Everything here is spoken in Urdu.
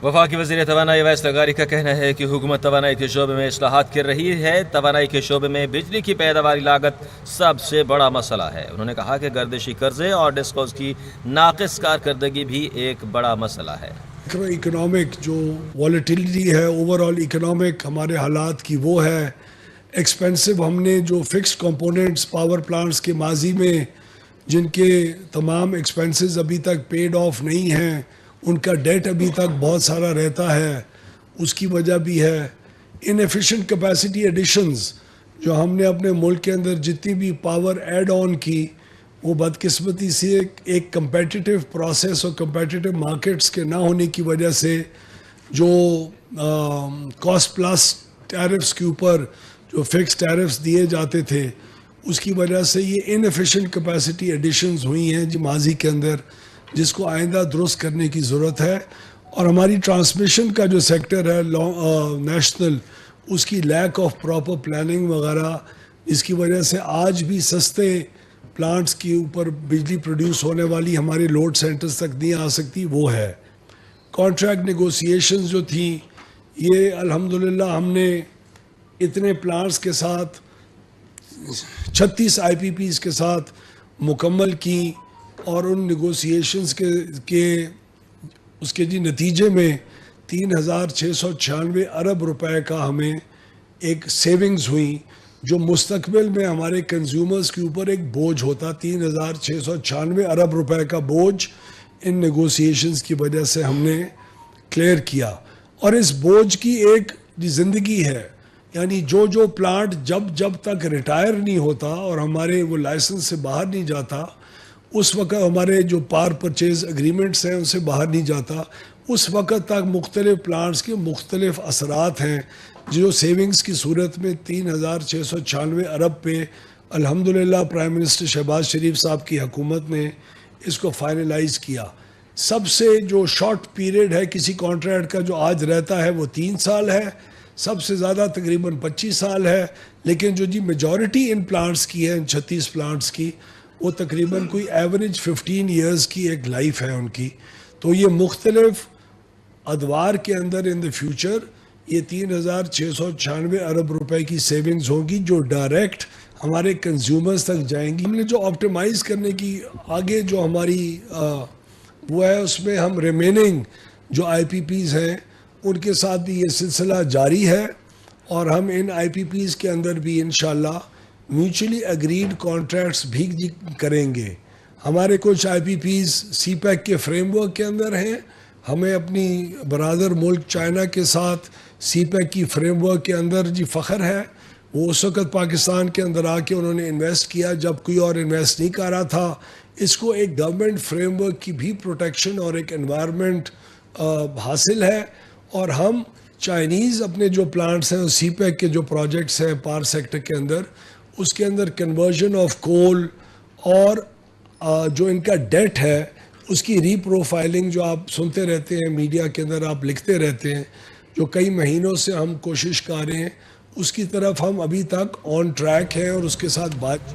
وفاقی وزیر توانائی اویس لغاری کا کہنا ہے کہ حکومت توانائی کے شعبے میں اصلاحات کر رہی ہے. توانائی کے شعبے میں بجلی کی پیداواری لاگت سب سے بڑا مسئلہ ہے. انہوں نے کہا کہ گردشی قرضے اور ڈسکوز کی ناقص کارکردگی بھی ایک بڑا مسئلہ ہے. اکنامک جو والیٹیلیٹی ہے اوور آل اکنامک ہمارے حالات کی وہ ہے. ایکسپینسو ہم نے جو فکسڈ کمپوننٹس پاور پلانٹس کے ماضی میں جن کے تمام ایکسپینسز ابھی تک پیڈ آف نہیں ہیں, ان کا ڈیٹ ابھی تک بہت سارا رہتا ہے, اس کی وجہ بھی ہے. انیفیشینٹ کیپیسٹی ایڈیشنز جو ہم نے اپنے ملک کے اندر جتنی بھی پاور ایڈ آن کی, وہ بدقسمتی سے ایک کمپیٹیٹیو پروسیس اور کمپیٹیٹیو مارکیٹس کے نہ ہونے کی وجہ سے جو کاسٹ پلس ٹیرفس کے اوپر جو فکس ٹیرفس دیے جاتے تھے, اس کی وجہ سے یہ انیفیشینٹ کیپیسٹی ایڈیشنز ہوئی ہیں ماضی کے اندر, جس کو آئندہ درست کرنے کی ضرورت ہے. اور ہماری ٹرانسمیشن کا جو سیکٹر ہے نیشنل, اس کی لیک آف پراپر پلاننگ وغیرہ, اس کی وجہ سے آج بھی سستے پلانٹس کے اوپر بجلی پروڈیوس ہونے والی ہمارے لوڈ سینٹرز تک نہیں آ سکتی, وہ ہے. کانٹریکٹ نیگوسیشنز جو تھیں, یہ الحمدللہ ہم نے اتنے پلانٹس کے ساتھ 36 آئی پی پیز کے ساتھ مکمل کی, اور ان نیگوسیشنز کے نتیجے میں 3696 ارب روپے کا ہمیں ایک سیونگز ہوئی, جو مستقبل میں ہمارے کنزیومرز کے اوپر ایک بوجھ ہوتا. 3696 ارب روپے کا بوجھ ان نیگوسیشنز کی وجہ سے ہم نے کلیئر کیا. اور اس بوجھ کی ایک زندگی ہے, یعنی جو پلانٹ جب تک ریٹائر نہیں ہوتا اور ہمارے وہ لائسنس سے باہر نہیں جاتا, اس وقت ہمارے جو پار پرچیز اگریمنٹس ہیں ان سے باہر نہیں جاتا, اس وقت تک مختلف پلانٹس کے مختلف اثرات ہیں, جو سیونگز کی صورت میں 3696 ارب پہ الحمدللہ پرائم منسٹر شہباز شریف صاحب کی حکومت نے اس کو فائنلائز کیا. سب سے جو شارٹ پیریڈ ہے کسی کانٹریکٹ کا جو آج رہتا ہے وہ 3 سال ہے, سب سے زیادہ تقریباً 25 سال ہے, لیکن جو میجورٹی ان پلانٹس کی ہے, ان 36 پلانٹس کی, وہ تقریباً کوئی ایوریج 15 ایئرز کی ایک لائف ہے ان کی. تو یہ مختلف ادوار کے اندر ان دی فیوچر یہ 3696 ارب روپے کی سیونگز ہوں گی, جو ڈائریکٹ ہمارے کنزیومرز تک جائیں گی. ہم نے جو آپٹیمائز کرنے کی آگے جو ہماری وہ ہے, اس میں ہم ریمیننگ جو آئی پی پیز ہیں ان کے ساتھ بھی یہ سلسلہ جاری ہے, اور ہم ان آئی پی پیز کے اندر بھی انشاءاللہ میوچلی اگریڈ کانٹریکٹس بھی کریں گے. ہمارے کچھ آئی پی پیز سی پیک کے فریم ورک کے اندر ہیں. ہمیں اپنی برادر ملک چائنا کے ساتھ سی پیک کی فریم ورک کے اندر فخر ہے. وہ اس وقت پاکستان کے اندر آ کے انہوں نے انویسٹ کیا جب کوئی اور انویسٹ نہیں کر رہا تھا. اس کو ایک گورنمنٹ فریم ورک کی بھی پروٹیکشن اور ایک انوائرمنٹ حاصل ہے, اور ہم چائنیز اپنے جو پلانٹس ہیں سی پیک کے جو پروجیکٹس ہیں پاور سیکٹر کے اندر, اس کے اندر کنورژن آف کول اور جو ان کا ڈیٹ ہے اس کی ری پروفائلنگ جو آپ سنتے رہتے ہیں میڈیا کے اندر, آپ لکھتے رہتے ہیں, جو کئی مہینوں سے ہم کوشش کر رہے ہیں, اس کی طرف ہم ابھی تک آن ٹریک ہیں, اور اس کے ساتھ بات